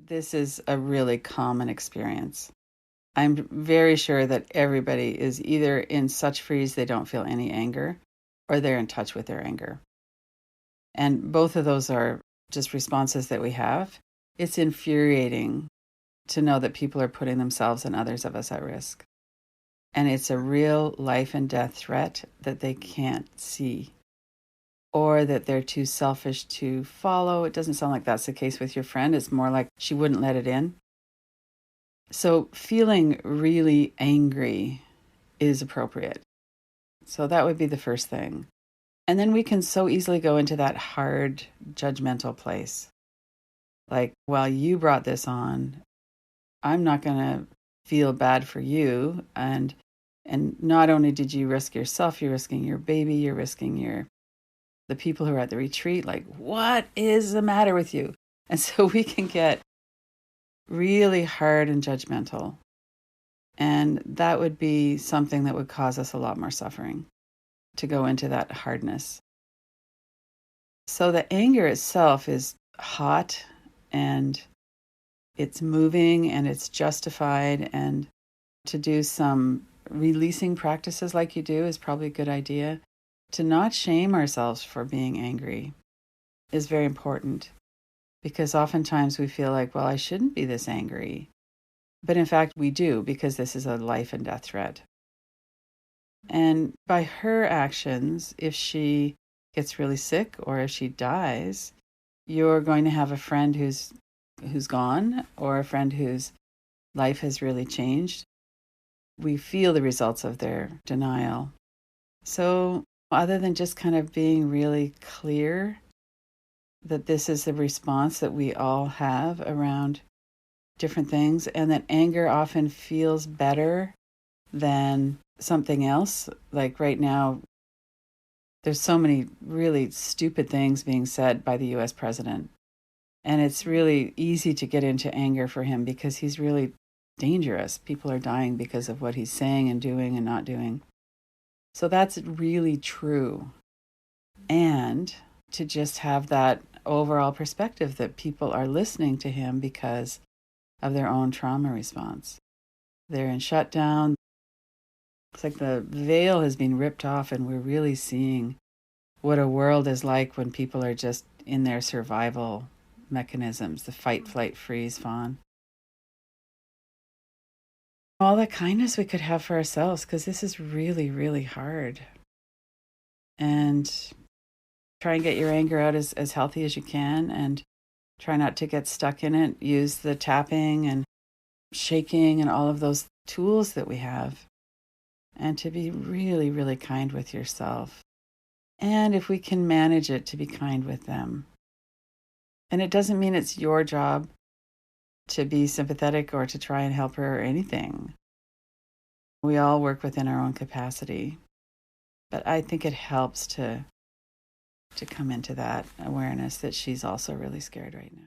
This is a really common experience. I'm very sure that everybody is either in such freeze they don't feel any anger, or they're in touch with their anger. And both of those are just responses that we have. It's infuriating to know that people are putting themselves and others of us at risk. And it's a real life and death threat that they can't see, or that they're too selfish to follow. It doesn't sound like that's the case with your friend. It's more like she wouldn't let it in. So feeling really angry is appropriate. So that would be the first thing. And then we can so easily go into that hard, judgmental place. Like, well, you brought this on. I'm not going to feel bad for you. And not only did you risk yourself, you're risking your baby, you're risking the people who are at the retreat. Like, what is the matter with you? And so we can get really hard and judgmental. And that would be something that would cause us a lot more suffering, to go into that hardness. So the anger itself is hot and it's moving and it's justified, and to do some releasing practices like you do is probably a good idea. To not shame ourselves for being angry is very important, because oftentimes we feel like, well, I shouldn't be this angry. But in fact, we do, because this is a life and death threat. And by her actions, if she gets really sick or if she dies, you're going to have a friend who's gone, or a friend whose life has really changed. We feel the results of their denial. So other than just kind of being really clear that this is the response that we all have around different things, and that anger often feels better than something else. Like right now, there's so many really stupid things being said by the US president. And it's really easy to get into anger for him because he's really dangerous. People are dying because of what he's saying and doing and not doing. So that's really true. And to just have that overall perspective that people are listening to him because of their own trauma response. They're in shutdown. It's like the veil has been ripped off, and we're really seeing what a world is like when people are just in their survival mechanisms, the fight, flight, freeze, fawn. All the kindness we could have for ourselves, because this is really, really hard. And try and get your anger out as healthy as you can, and try not to get stuck in it. Use the tapping and shaking and all of those tools that we have, and to be really, really kind with yourself. And if we can manage it, to be kind with them. And it doesn't mean it's your job to be sympathetic or to try and help her or anything. We all work within our own capacity. But I think it helps to come into that awareness that she's also really scared right now.